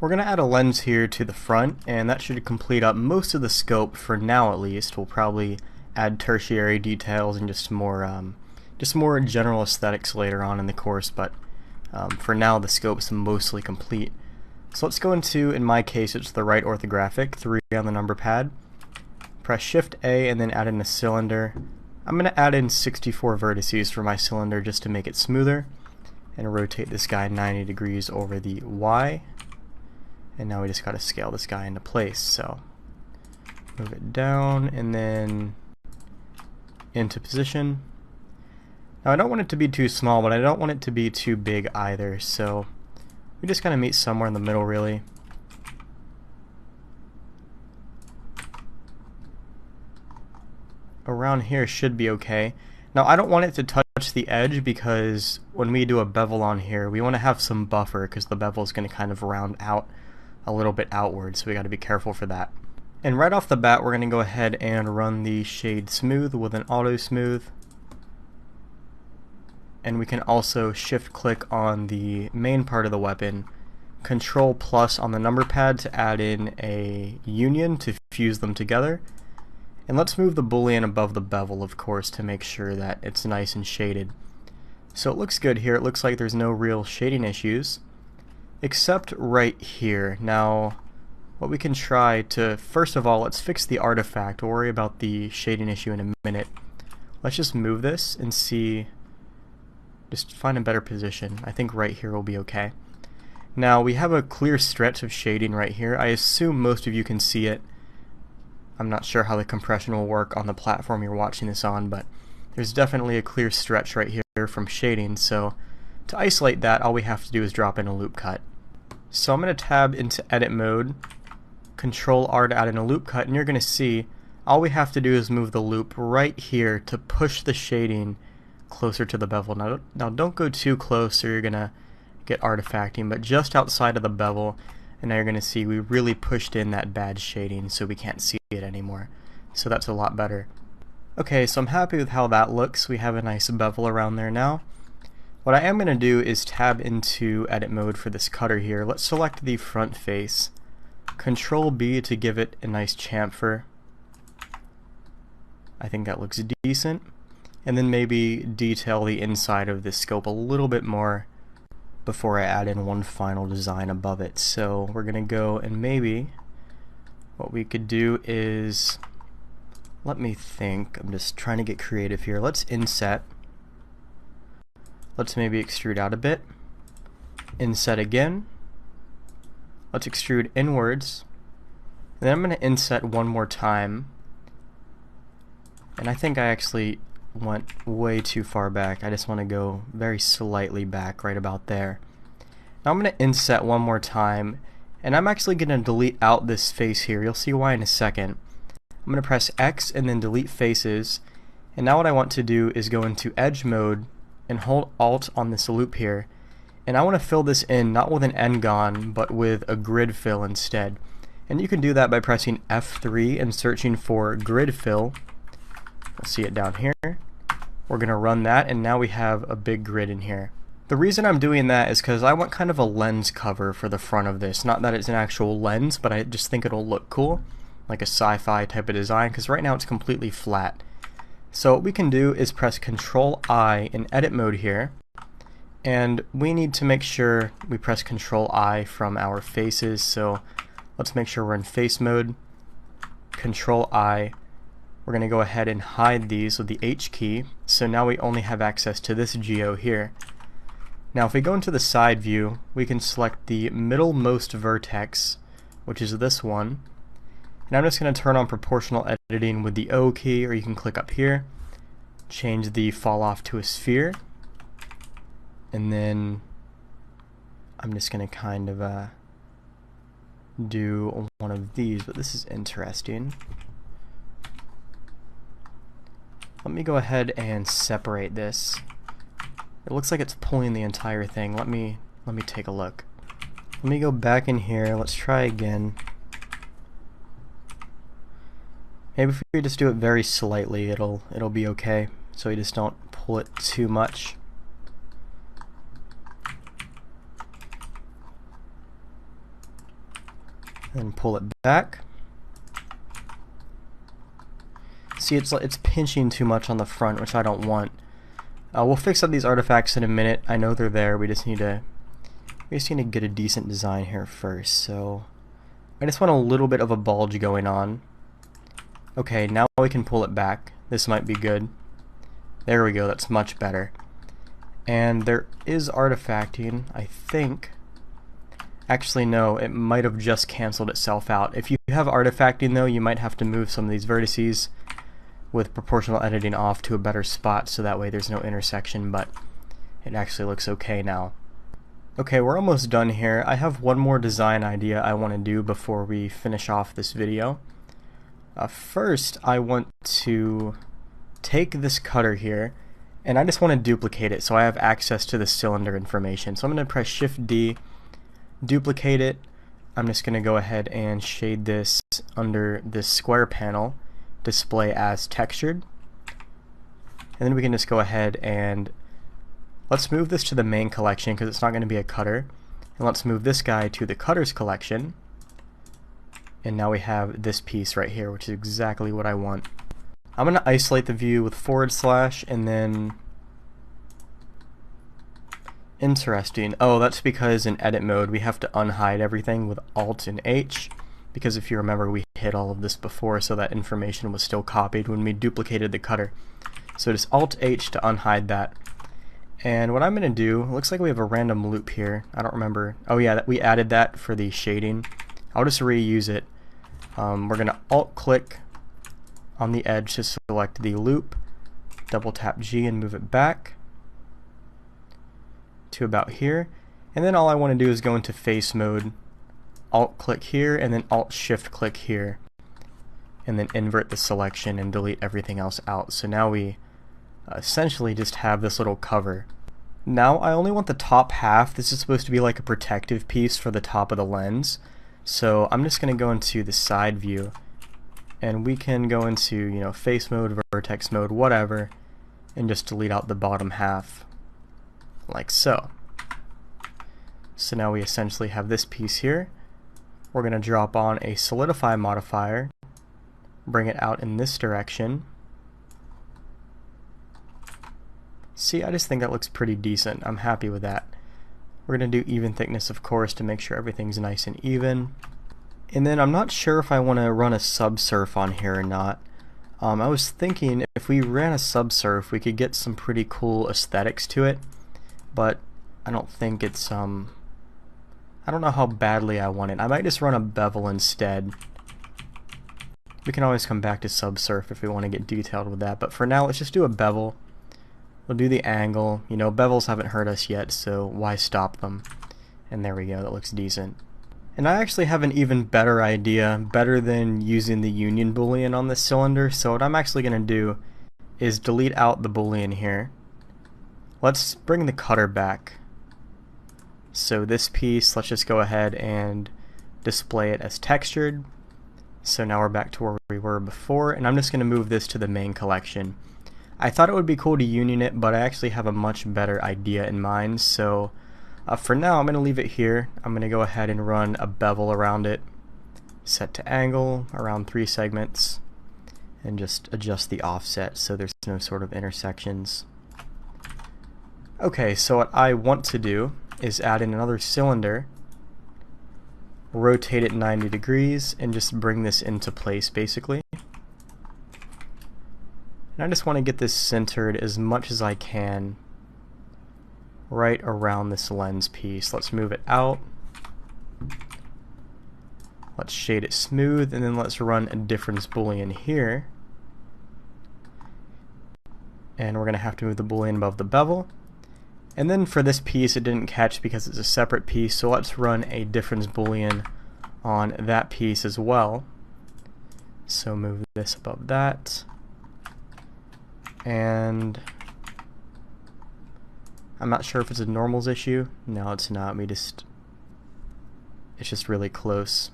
We're going to add a lens here to the front, and that should complete up most of the scope for now at least. We'll probably add tertiary details and just more general aesthetics later on in the course, but for now the scope's mostly complete. So let's go into, in my case, it's the right orthographic, 3 on the number pad. Press Shift A and then add in a cylinder. I'm going to add in 64 vertices for my cylinder just to make it smoother, and rotate this guy 90 degrees over the Y. And now we just got to scale this guy into place. So move it down and then into position. Now I don't want it to be too small, but I don't want it to be too big either, so we just kind of meet somewhere in the middle really. Around here should be okay. Now I don't want it to touch the edge because when we do a bevel on here, we want to have some buffer because the bevel is going to kind of round out a little bit outward, so we got to be careful for that. And right off the bat, we're going to go ahead and run the shade smooth with an auto smooth. And we can also shift click on the main part of the weapon, Control plus on the number pad to add in a union to fuse them together. And let's move the boolean above the bevel, of course, to make sure that it's nice and shaded. So it looks good here. It looks like there's no real shading issues, except right here. Now, what we can try to, first of all, let's fix the artifact. We'll worry about the shading issue in a minute. Let's just move this and see, just find a better position. I think right here will be okay. Now, we have a clear stretch of shading right here. I assume most of you can see it. I'm not sure how the compression will work on the platform you're watching this on, but there's definitely a clear stretch right here from shading, so to isolate that, all we have to do is drop in a loop cut. So I'm going to tab into edit mode, Control R to add in a loop cut, and you're going to see all we have to do is move the loop right here to push the shading closer to the bevel. Now don't go too close or you're going to get artifacting, but just outside of the bevel, and now you're going to see we really pushed in that bad shading so we can't see it anymore. So that's a lot better. Okay, so I'm happy with how that looks. We have a nice bevel around there now. What I am going to do is tab into edit mode for this cutter here. Let's select the front face. Control B to give it a nice chamfer. I think that looks decent. And then maybe detail the inside of this scope a little bit more before I add in one final design above it. So we're going to go and maybe what we could do is, let me think, I'm just trying to get creative here. Let's inset. Let's maybe extrude out a bit. Inset again. Let's extrude inwards. And then I'm going to inset one more time. And I think I actually went way too far back. I just want to go very slightly back, right about there. Now I'm going to inset one more time. And I'm actually going to delete out this face here. You'll see why in a second. I'm going to press X and then delete faces. And now what I want to do is go into edge mode and hold Alt on this loop here, and I want to fill this in not with an n-gon but with a grid fill instead. And you can do that by pressing F3 and searching for grid fill. We'll see it down here. We're going to run that, and now we have a big grid in here. The reason I'm doing that is because I want kind of a lens cover for the front of this. Not that it's an actual lens, but I just think it'll look cool, like a sci-fi type of design, because right now it's completely flat. So what we can do is press Control I in edit mode here, and we need to make sure we press Control I from our faces. So let's make sure we're in face mode. Control I. We're going to go ahead and hide these with the H key, so now we only have access to this geo here. Now if we go into the side view, we can select the middlemost vertex, which is this one. And I'm just going to turn on proportional editing with the O key, or you can click up here, change the fall off to a sphere, and then I'm just going to kind of do one of these, but this is interesting. Let me go ahead and separate this. It looks like it's pulling the entire thing. Let me take a look. Let me go back in here. Let's try again. Maybe if we just do it very slightly, it'll be okay. So we just don't pull it too much. and pull it back. See, it's pinching too much on the front, which I don't want. We'll fix up these artifacts in a minute. I know they're there. We just need to get a decent design here first. So I just want a little bit of a bulge going on. Okay, now we can pull it back. This might be good. There we go. That's much better. And there is artifacting, I think. Actually, no, it might have just canceled itself out. If you have artifacting, though, you might have to move some of these vertices with proportional editing off to a better spot, so that way there's no intersection, but it actually looks okay now. Okay, we're almost done here. I have one more design idea I want to do before we finish off this video. First, I want to take this cutter here, and I just want to duplicate it so I have access to the cylinder information. So I'm going to press Shift D, duplicate it. I'm just going to go ahead and shade this under this square panel, display as textured, and then we can just go ahead and let's move this to the main collection because it's not going to be a cutter, and let's move this guy to the cutters collection, and now we have this piece right here, which is exactly what I want. I'm going to isolate the view with / and then interesting. Oh, that's because in edit mode we have to unhide everything with Alt and H, because if you remember we hid all of this before, so that information was still copied when we duplicated the cutter. So just Alt H to unhide that. And what I'm going to do, looks like we have a random loop here. I don't remember. Oh yeah, we added that for the shading. I'll just reuse it. We're going to Alt click on the edge to select the loop, double tap G and move it back to about here. And then all I want to do is go into face mode, Alt click here, and then Alt Shift click here, and then invert the selection and delete everything else out. So now we essentially just have this little cover. Now I only want the top half. This is supposed to be like a protective piece for the top of the lens. So I'm just going to go into the side view, and we can go into, you know, face mode, vertex mode, whatever, and just delete out the bottom half like so. So now we essentially have this piece here. We're going to drop on a solidify modifier, bring it out in this direction. See, I just think that looks pretty decent. I'm happy with that. We're going to do even thickness, of course, to make sure everything's nice and even. And then I'm not sure if I want to run a subsurf on here or not. I was thinking if we ran a subsurf, we could get some pretty cool aesthetics to it, but I don't think it's I don't know how badly I want it. I might just run a bevel instead. We can always come back to subsurf if we want to get detailed with that, but for now let's just do a bevel. We'll do the angle. You know, bevels haven't hurt us yet, so why stop them? And there we go, that looks decent. And I actually have an even better idea, better than using the union boolean on this cylinder. So what I'm actually going to do is delete out the boolean here. Let's bring the cutter back. So this piece, let's just go ahead and display it as textured. So now we're back to where we were before, and I'm just going to move this to the main collection. I thought it would be cool to union it, but I actually have a much better idea in mind. So for now, I'm going to leave it here. I'm going to go ahead and run a bevel around it, set to angle around 3 segments, and just adjust the offset so there's no sort of intersections. Okay, so what I want to do is add in another cylinder, rotate it 90 degrees, and just bring this into place basically. And I just want to get this centered as much as I can right around this lens piece. Let's move it out. Let's shade it smooth, and then let's run a difference boolean here. And we're going to have to move the boolean above the bevel. And then for this piece, it didn't catch because it's a separate piece, so let's run a difference boolean on that piece as well. So move this above that. And I'm not sure if it's a normals issue. No, it's not. It's just really close.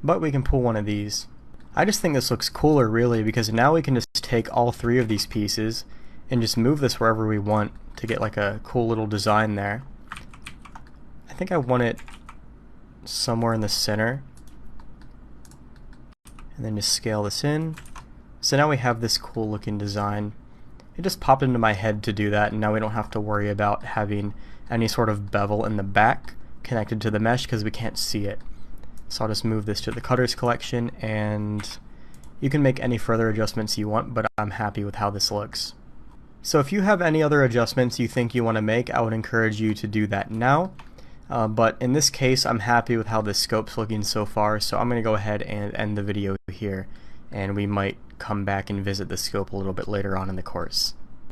But we can pull one of these. I just think this looks cooler really, because now we can just take all 3 of these pieces and just move this wherever we want to get like a cool little design there. I think I want it somewhere in the center, and then just scale this in. So now we have this cool looking design. It just popped into my head to do that, and now we don't have to worry about having any sort of bevel in the back connected to the mesh because we can't see it. So I'll just move this to the cutters collection, and you can make any further adjustments you want, but I'm happy with how this looks. So if you have any other adjustments you think you want to make, I would encourage you to do that now. But in this case, I'm happy with how the scope's looking so far, so I'm going to go ahead and end the video here, and we might come back and visit the scope a little bit later on in the course.